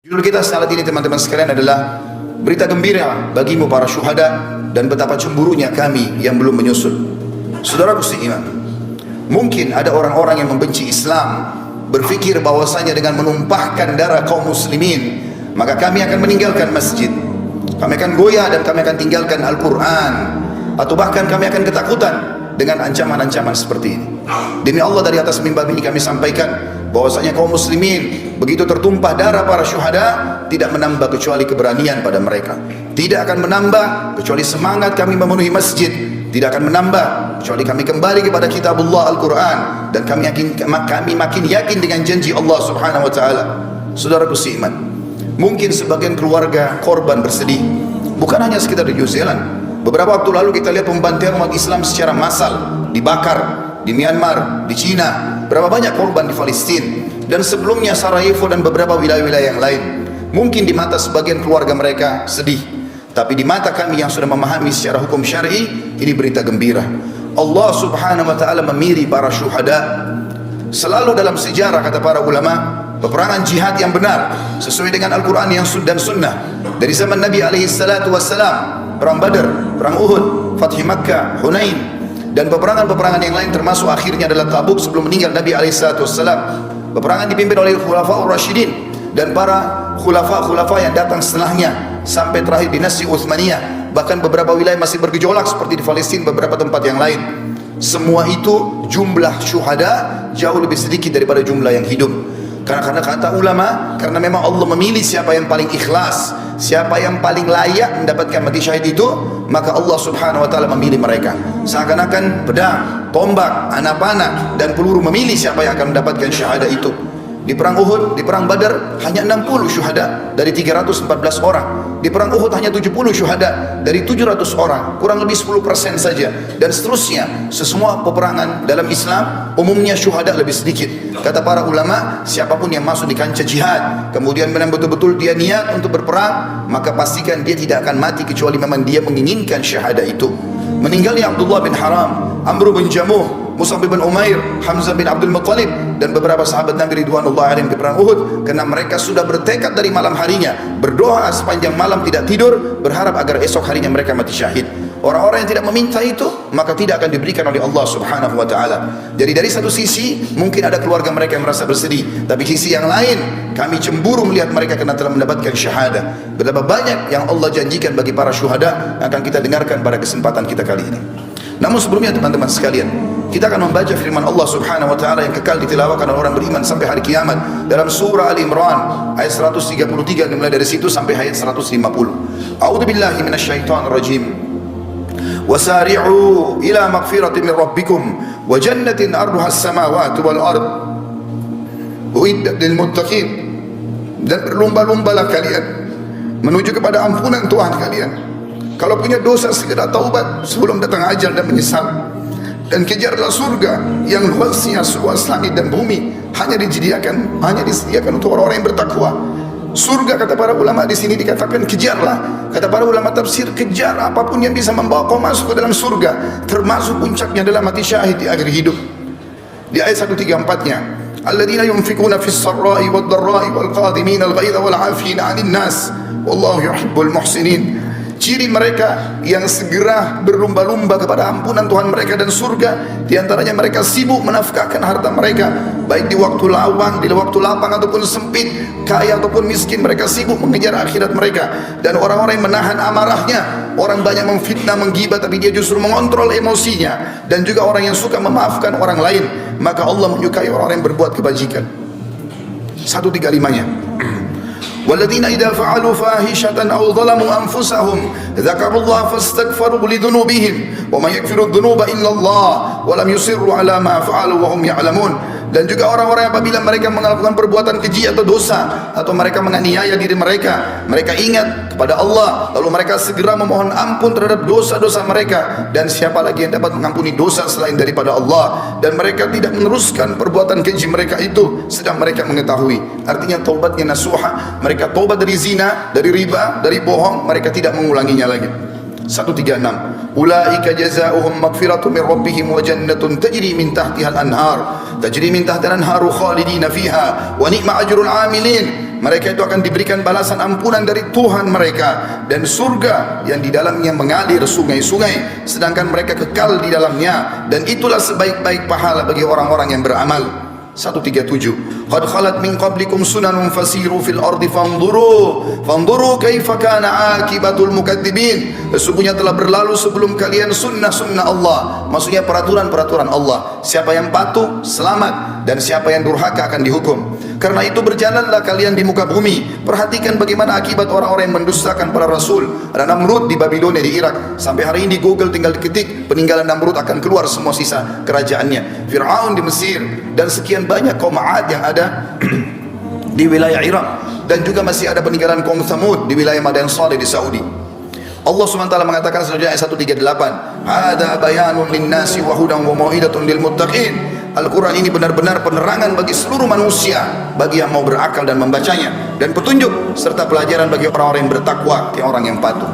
Judul kita saat ini teman-teman sekalian adalah berita gembira bagimu para syuhada dan betapa cemburunya kami yang belum menyusul. Saudaraku seiman, mungkin ada orang-orang yang membenci Islam, berpikir bahwasanya dengan menumpahkan darah kaum muslimin maka kami akan meninggalkan masjid, kami akan goyah dan kami akan tinggalkan Al-Quran, atau bahkan kami akan ketakutan dengan ancaman-ancaman seperti ini. Demi Allah, dari atas mimbar ini kami sampaikan bahwasanya kaum muslimin begitu tertumpah darah para syuhada tidak menambah kecuali keberanian pada mereka, tidak akan menambah kecuali semangat kami memenuhi masjid, tidak akan menambah kecuali kami kembali kepada kitabullah Al-Quran, dan kami makin yakin dengan janji Allah subhanahu wa ta'ala. Saudaraku seiman, mungkin sebagian keluarga korban bersedih, bukan hanya sekitar di New Zealand. Beberapa waktu lalu kita lihat pembantaian umat Islam secara massal, dibakar di Myanmar, di Cina, berapa banyak korban di Palestina, dan sebelumnya Sarajevo dan beberapa wilayah-wilayah yang lain. Mungkin di mata sebagian keluarga mereka sedih, tapi di mata kami yang sudah memahami secara hukum syar'i, ini berita gembira. Allah subhanahu wa ta'ala memilih para syuhada. Selalu dalam sejarah, kata para ulama, peperangan jihad yang benar sesuai dengan Al-Quran yang dan Sunnah dari zaman Nabi alaihi salatu wassalam, perang Badar, perang Uhud, Fathi Makkah, Hunain, dan peperangan-peperangan yang lain, termasuk akhirnya adalah Tabuk sebelum meninggal Nabi alaihissalatu wassalam. Peperangan dipimpin oleh Khulafaur Rasyidin dan para khulafa yang datang setelahnya sampai terakhir dinasti Utsmaniyah. Bahkan beberapa wilayah masih bergejolak seperti di Palestina, beberapa tempat yang lain. Semua itu jumlah syuhada jauh lebih sedikit daripada jumlah yang hidup. Karena kata ulama, karena memang Allah memilih siapa yang paling ikhlas, siapa yang paling layak mendapatkan mati syahid itu, maka Allah subhanahu wa ta'ala memilih mereka. Seakan-akan pedang, tombak, anak panah dan peluru memilih siapa yang akan mendapatkan syahadah itu. Di perang Uhud, di perang Badar hanya 60 syuhada dari 314 orang. Di perang Uhud hanya 70 syuhada dari 700 orang, kurang lebih 10% saja, dan seterusnya. Semua peperangan dalam Islam umumnya syuhada lebih sedikit. Kata para ulama, siapapun yang masuk di kancah jihad kemudian memang betul-betul dia niat untuk berperang, maka pastikan dia tidak akan mati kecuali memang dia menginginkan syahadah itu. Meninggalnya Abdullah bin Haram, Amr bin Jamuh, Mus'ab bin Umair, Hamzah bin Abdul Muttalib, dan beberapa sahabat Nabi ridwanullah alaihim di perang Uhud, karena mereka sudah bertekad dari malam harinya, berdoa sepanjang malam tidak tidur, berharap agar esok harinya mereka mati syahid. Orang-orang yang tidak meminta itu, maka tidak akan diberikan oleh Allah subhanahu wa ta'ala. Jadi dari satu sisi mungkin ada keluarga mereka yang merasa bersedih, tapi sisi yang lain kami cemburu melihat mereka karena telah mendapatkan syahadah. Betapa banyak yang Allah janjikan bagi para syuhada akan kita dengarkan pada kesempatan kita kali ini. Namun sebelumnya teman-teman sekalian, kita akan membaca firman Allah subhanahu wa ta'ala yang kekal ditilawahkan oleh orang beriman sampai hari kiamat dalam surah Al-Imran ayat 133, dimulai dari situ sampai ayat 150. A'udzubillahi minasyaitonir rajim. Wasari'u ila magfiratin min rabbikum wa jannatin arduha as-samawati wal ard uiddat lil muttaqin. Dan berlomba-lombalah kalian menuju kepada ampunan Tuhan kalian. Kalau punya dosa segera taubat sebelum datang ajal dan menyesal, dan kejarlah surga yang luasnya seluas langit dan bumi, hanya disediakan untuk orang-orang yang bertakwa. Surga, kata para ulama di sini dikatakan kejarlah. Kata para ulama tafsir, kejar apapun yang bisa membawa kau masuk ke dalam surga, termasuk puncaknya adalah mati syahid di akhir hidup. Di ayat 134-nya, alladzina yunfikuna fis sarra'i wad dharra'i wal qadhimina al ghaidha wal 'afina 'anil nas wallahu yuhibbul muhsinin. Ciri mereka yang segera berlomba-lomba kepada ampunan Tuhan mereka dan surga, diantaranya mereka sibuk menafkahkan harta mereka, baik di waktu lapang ataupun sempit, kaya ataupun miskin, mereka sibuk mengejar akhirat mereka. Dan orang-orang yang menahan amarahnya, orang banyak memfitnah, menggibah, tapi dia justru mengontrol emosinya, dan juga orang yang suka memaafkan orang lain, maka Allah menyukai orang-orang yang berbuat kebajikan. 135-nya, والذين إذا فعلوا فاحشة أو ظلموا أنفسهم ذكروا الله فاستغفروا لذنوبهم وما يغفر الذنوب إلا الله ولم يصروا على ما فعلوا وهم يعلمون. Dan juga orang-orang apabila mereka melakukan perbuatan keji atau dosa, atau mereka menganiaya diri mereka, mereka ingat kepada Allah, lalu mereka segera memohon ampun terhadap dosa-dosa mereka. Dan siapa lagi yang dapat mengampuni dosa selain daripada Allah? Dan mereka tidak meneruskan perbuatan keji mereka itu sedang mereka mengetahui. Artinya taubatnya nasuha, mereka taubat dari zina, dari riba, dari bohong, mereka tidak mengulanginya lagi. 136, ulaika jazaohum maghfiratun min rabbihim wa jannatun tajri min tahtiha al-anhar khalidina fiha wa ni'ma ajrul 'amilin. mereka itu akan diberikan balasan ampunan dari Tuhan mereka dan surga yang di dalamnya mengalir sungai-sungai, sedangkan mereka kekal di dalamnya, dan itulah sebaik-baik pahala bagi orang-orang yang beramal. 137 Qad khalat min qablikum sunanun fasiru fil ardi fanzuru kaifa kana akibatul mukadzibin. Sesungguhnya telah berlalu sebelum kalian sunnah-sunnah Allah, maksudnya peraturan-peraturan Allah. Siapa yang patuh selamat, dan siapa yang durhaka akan dihukum. Karena itu berjalanlah kalian di muka bumi, perhatikan bagaimana akibat orang-orang yang mendustakan para rasul. Ada Namrud di Babilonia di Irak, sampai hari ini di Google tinggal diketik peninggalan Namrud akan keluar semua sisa kerajaannya. Fir'aun di Mesir, dan sekian banyak kaum Ad yang ada di wilayah Irak, dan juga masih ada peninggalan kaum Thamud di wilayah Madian Saleh di Saudi. Allah SWT mengatakan selanjutnya ayat 138, "Hada bayanun linnasi wa hudan wa mau'idatun lil muttaqin." Al-Quran ini benar-benar penerangan bagi seluruh manusia, bagi yang mau berakal dan membacanya, dan petunjuk serta pelajaran bagi orang-orang yang bertakwa, orang yang patuh.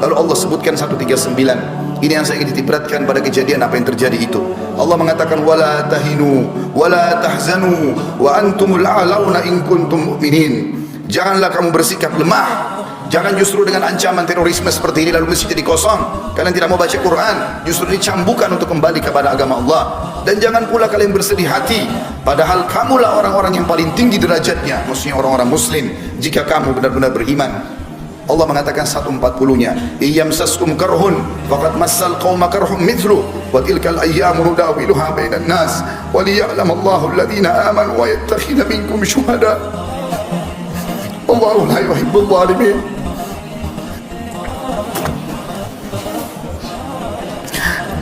Lalu Allah sebutkan 139. Ini yang saya ingin ditiberatkan pada kejadian apa yang terjadi itu. Allah mengatakan wala tahinu wala tahzanu wa antumul a'launa in kuntum mu'minin. Janganlah kamu bersikap lemah. Jangan justru dengan ancaman terorisme seperti ini lalu masjid jadi kosong, kalian tidak mau baca Quran, justru dicambukan untuk kembali kepada agama Allah. Dan jangan pula kalian bersedih hati, padahal kamulah orang-orang yang paling tinggi derajatnya, maksudnya orang-orang muslim, jika kamu benar-benar beriman. Allah mengatakan 140-nya, "Iyamsaskum karhun faqad massal qauma karhum mithlu wa tilkal ayyamu nudawiluha bainan nas wa liya'lamallahu alladhina amanu wa yattakhidha minkum syuhada. Wallahu la yuhibbul zalimin."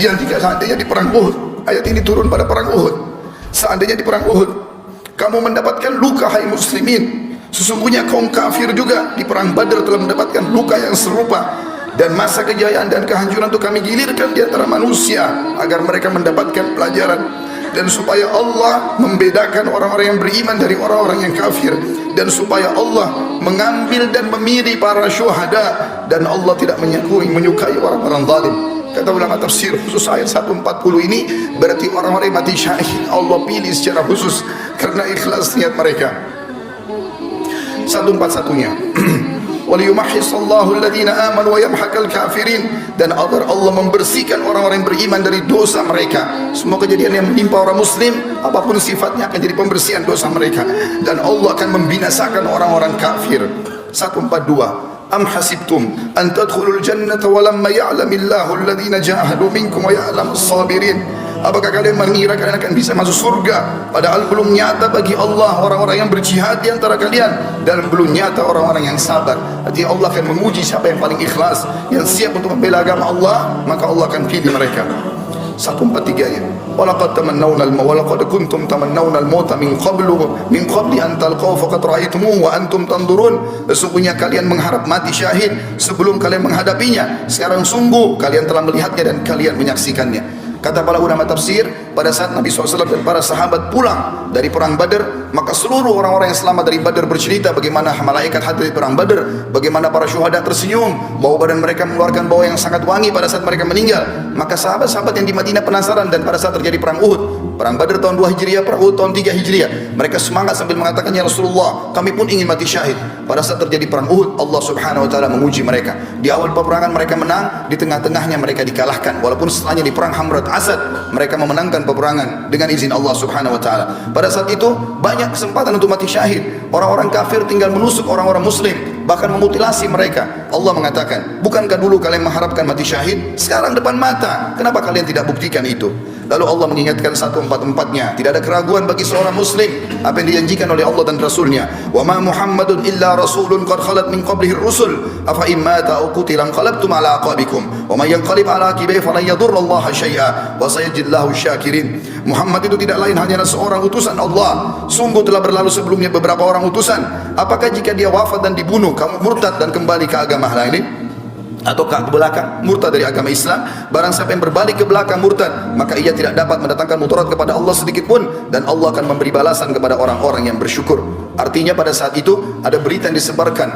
Dan jika seandainya di perang Uhud, ayat ini turun pada perang Uhud, seandainya di perang Uhud kamu mendapatkan luka, hai muslimin, sesungguhnya kaum kafir juga di perang Badar telah mendapatkan luka yang serupa, dan masa kejayaan dan kehancuran itu kami gilirkan di antara manusia agar mereka mendapatkan pelajaran, dan supaya Allah membedakan orang-orang yang beriman dari orang-orang yang kafir, dan supaya Allah mengambil dan memilih para syuhada, dan Allah tidak menyukai orang-orang zalim. Kata ulama tafsir khusus ayat 140 ini berarti orang-orang yang mati syahid Allah pilih secara khusus karena ikhlas niat mereka. 141-nya waliyumahhisallahu alladhina amanu wa yamhaqal kafirin, dan agar Allah membersihkan orang-orang yang beriman dari dosa mereka. Semua kejadian yang menimpa orang muslim apapun sifatnya akan jadi pembersihan dosa mereka, dan Allah akan membinasakan orang-orang kafir. 142 Am hasibtum an tadkhulul jannata walamma ya'lamillahu alladhina jahadu minkum wa ya'lamus sabirin. Apakah kalian mengira kalian akan bisa masuk surga padahal belum nyata bagi Allah orang-orang yang berjihad di antara kalian, dan belum nyata orang-orang yang sabar. Artinya Allah akan menguji siapa yang paling ikhlas, yang siap untuk membela agama Allah, maka Allah akan pilih mereka. 143-nya walaqad tamannawna walaqad kuntum tamannawna al-mauta min qabli an talqaw faqad ra'aytumuhu wa antum tanzurun. Sesungguhnya kalian mengharap mati syahid sebelum kalian menghadapinya, sekarang sungguh kalian telah melihatnya dan kalian menyaksikannya. Kata para ulama tafsir, pada saat Nabi SAW dan para sahabat pulang dari perang Badar, maka seluruh orang-orang yang selamat dari Badar bercerita bagaimana malaikat hadir di perang Badar, bagaimana para syuhada tersenyum, bau badan mereka mengeluarkan bau yang sangat wangi pada saat mereka meninggal. Maka sahabat-sahabat yang di Madinah penasaran, dan pada saat terjadi perang Uhud, perang Badar tahun 2 Hijriah, perang Uhud tahun 3 Hijriah, mereka semangat sambil mengatakan, "Ya Rasulullah, kami pun ingin mati syahid." Pada saat terjadi perang Uhud, Allah Subhanahu wa taala menguji mereka. Di awal peperangan mereka menang, di tengah-tengahnya mereka dikalahkan. Walaupun setelahnya di perang Hamrat Asad mereka memenangkan peperangan dengan izin Allah Subhanahu wa taala. Pada saat itu banyak kesempatan untuk mati syahid. Orang-orang kafir tinggal menusuk orang-orang muslim, bahkan memutilasi mereka. Allah mengatakan, "Bukankah dulu kalian mengharapkan mati syahid? Sekarang depan mata. Kenapa kalian tidak buktikan itu?" Lalu Allah mengingatkan 144-nya, tidak ada keraguan bagi seorang muslim apa yang dijanjikan oleh Allah dan Rasulnya. "Wa ma Muhammadun illa rasulun qad khalat min qablihi ar-rusul afa in mata aw qutila qalabtum ala aqabikum wa may yanqalib ala aqibihi falan yadurrallaha syai'a wa sayajzillahu syakirin." Muhammad itu tidak lain hanya seorang utusan Allah. Sungguh telah berlalu sebelumnya beberapa orang utusan. Apakah jika dia wafat dan dibunuh kamu murtad dan kembali ke agama lain? Atau ke belakang murtad dari agama Islam? Barang siapa yang berbalik ke belakang murtad, maka ia tidak dapat mendatangkan mudarat kepada Allah sedikit pun, dan Allah akan memberi balasan kepada orang-orang yang bersyukur. Artinya pada saat itu ada berita yang disebarkan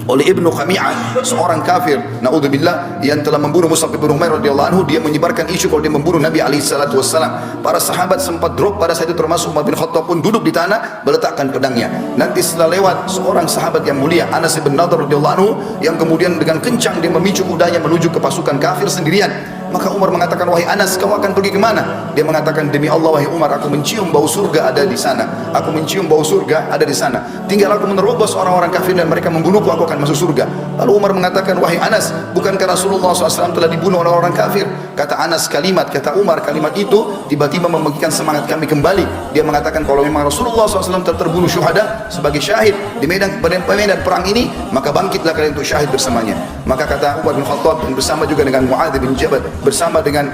oleh Ibnu Khami'ah, seorang kafir, naudzubillah, yang telah membunuh Mus'ab bin Umair radhiyallahu anhu. Dia menyebarkan isu kalau dia membunuh Nabi alaihi salatu wassalam. Para sahabat sempat drop pada saat itu, termasuk Umar bin Khattab pun duduk di tanah meletakkan pedangnya. Nanti setelah lewat seorang sahabat yang mulia, Anas bin Nadhr radhiyallahu anhu, yang kemudian dengan kencang dia memicu kudanya menuju ke pasukan kafir sendirian. Maka Umar mengatakan, wahai Anas, kau akan pergi kemana? Dia mengatakan, demi Allah wahai Umar, aku mencium bau surga ada di sana. Aku mencium bau surga ada di sana. Tinggal aku menerobos orang-orang kafir dan mereka membunuhku, aku akan masuk surga. Lalu Umar mengatakan, wahai Anas, bukankah Rasulullah SAW telah dibunuh oleh orang kafir? Kata Anas, kata Umar, kalimat itu tiba-tiba membangkitkan semangat kami kembali. Dia mengatakan, kalau memang Rasulullah SAW telah terbunuh syuhada sebagai syahid di medan perang ini, maka bangkitlah kalian untuk syahid bersamanya. Maka kata Umar bin Khattab, dan bersama juga dengan Mu'adz bin Jabal, bersama dengan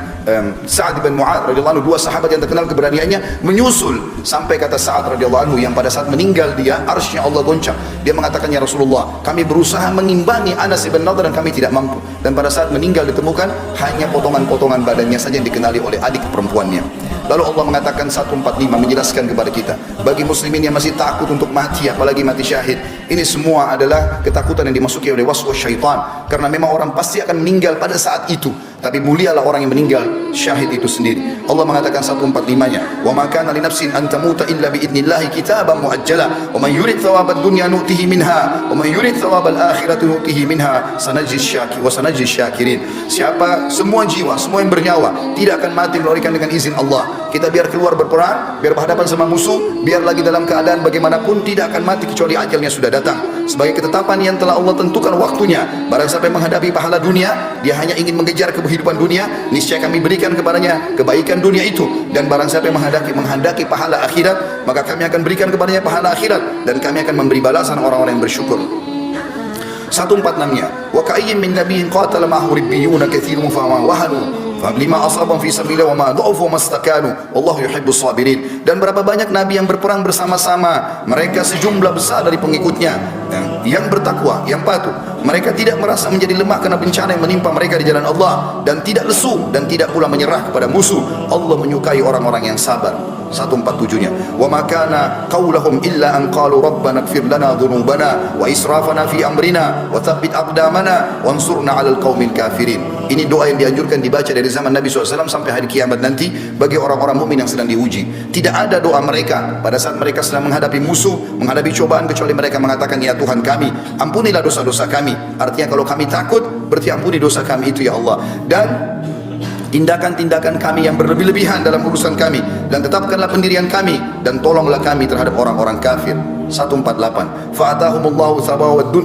Sa'ad bin Mu'adz radhiyallahu anhu, dua sahabat yang terkenal keberaniannya, menyusul sampai kata Sa'ad radhiyallahu anhu, yang pada saat meninggal dia arsy-Nya Allah goncang. Dia mengatakan, ya Rasulullah, kami berusaha mengimbangi Anas bin Nadhr dan kami tidak mampu. Dan pada saat meninggal ditemukan hanya potongan-potongan badannya saja yang dikenali oleh adik perempuannya. Lalu Allah mengatakan 145 menjelaskan kepada kita, bagi muslimin yang masih takut untuk mati, apalagi mati syahid, ini semua adalah ketakutan yang dimasuki oleh waswas syaitan, karena memang orang pasti akan meninggal pada saat itu, tapi mulialah orang yang meninggal syahid itu sendiri. Allah mengatakan 145-nya, wa ma kana li nafsin an tamuta illa bi idnillahi kitaban muajjala wa man yurid thawabad dunya nu'tihi minha wa man yurid thawabal akhirati nu'tihi minha sanajzi syakirin. Siapa, semua jiwa, semua yang bernyawa tidak akan mati melainkan dengan izin Allah. Kita biar keluar berperang, biar berhadapan sama musuh, biar lagi dalam keadaan bagaimanapun tidak akan mati kecuali ajalnya sudah datang. Sebagai ketetapan yang telah Allah tentukan waktunya. Barang siapa yang menghadapi pahala dunia, dia hanya ingin mengejar kehidupan dunia, niscaya kami berikan kepadanya kebaikan dunia itu. Dan barang siapa yang menghendaki pahala akhirat, maka kami akan berikan kepadanya pahala akhirat, dan kami akan memberi balasan orang-orang yang bersyukur. 146-nya, wa ka'ayyin min nabiyyin qatala ma'ahu ribbiyuna katsirun fama wahanu lima asabam fi sabilillah wa ma dha'ufu mastakanu wallahu yuhibbus sabirin. Dan berapa banyak nabi yang berperang bersama-sama, mereka sejumlah besar dari pengikutnya yang bertakwa, yang patuh, mereka tidak merasa menjadi lemah karena bencana yang menimpa mereka di jalan Allah, dan tidak lesu dan tidak pula menyerah kepada musuh. Allah menyukai orang-orang yang sabar. 147-nya, wa ma kana qaulahum illa an qalu rabbana ighfir lana dhunubana wa israfana fi amrina wa tsabbit aqdamana wansurna 'alal qaumil kafirin. Ini doa yang dianjurkan dibaca dari zaman Nabi SAW sampai hari kiamat nanti bagi orang-orang mukmin yang sedang diuji. Tidak ada doa mereka pada saat mereka sedang menghadapi musuh, menghadapi cobaan, kecuali mereka mengatakan, ya Tuhan kami, ampunilah dosa-dosa kami. Artinya kalau kami takut, berarti ampuni dosa kami itu ya Allah. Dan tindakan-tindakan kami yang berlebih-lebihan dalam urusan kami, dan tetapkanlah pendirian kami, dan tolonglah kami terhadap orang-orang kafir. 148, fa'atahumullahu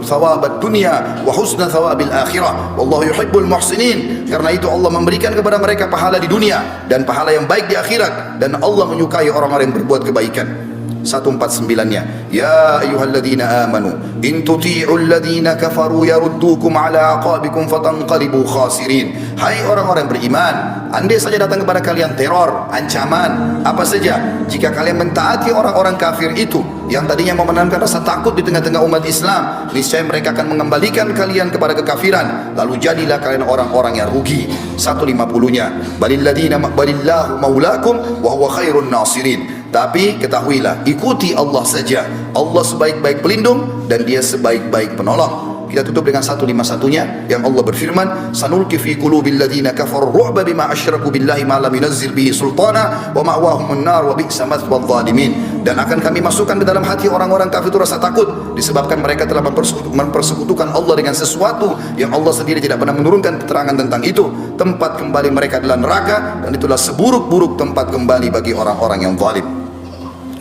thawabad dunya wa husna thawabil akhirah wallahu yuhibbul muhsinin. Karena itu Allah memberikan kepada mereka pahala di dunia dan pahala yang baik di akhirat, dan Allah menyukai orang-orang yang berbuat kebaikan. 149-nya, ya ayyuhalladzina amanu in tuti'ul ladzina kafaru yaruddukum ala aqabikum fatanqalibu khasirin. Hai orang-orang beriman, andai saja datang kepada kalian teror, ancaman, apa saja, jika kalian mentaati orang-orang kafir itu yang tadinya mau menanamkan rasa takut di tengah-tengah umat Islam, niscaya mereka akan mengembalikan kalian kepada kekafiran, lalu jadilah kalian orang-orang yang rugi. 150-nya, balillahu maulakum wa huwa khairun nasirin. Tapi ketahuilah, ikuti Allah saja. Allah sebaik-baik pelindung dan dia sebaik-baik penolong. Kita tutup dengan 151-nya yang Allah berfirman, sanulqi fi qulubil ladzina kafaru ru'ba bima asyraku billahi ma lam yunazzil bihi sultana wa ma'wahumun nar wa bi'sa mathwal zalimin. Dan akan kami masukkan ke dalam hati orang-orang kafir itu rasa takut disebabkan mereka telah mempersekutukan Allah dengan sesuatu yang Allah sendiri tidak pernah menurunkan keterangan tentang itu. Tempat kembali mereka adalah neraka, dan itulah seburuk-buruk tempat kembali bagi orang-orang yang zalim.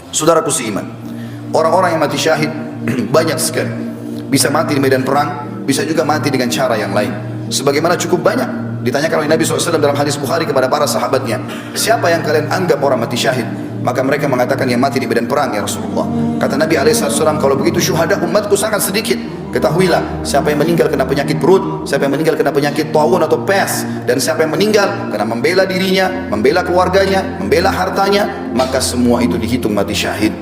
Saudaraku seiman, orang-orang yang mati syahid banyak sekali. Bisa mati di medan perang, bisa juga mati dengan cara yang lain. Sebagaimana cukup banyak ditanyakan oleh Nabi SAW dalam hadis Bukhari kepada para sahabatnya, siapa yang kalian anggap orang mati syahid? Maka mereka mengatakan yang mati di medan perang ya Rasulullah. Kata Nabi SAW, kalau begitu syuhada umatku sangat sedikit. Ketahuilah, siapa yang meninggal kena penyakit perut, siapa yang meninggal kena penyakit taun atau pes, dan siapa yang meninggal karena membela dirinya, membela keluarganya, membela hartanya, maka semua itu dihitung mati syahid.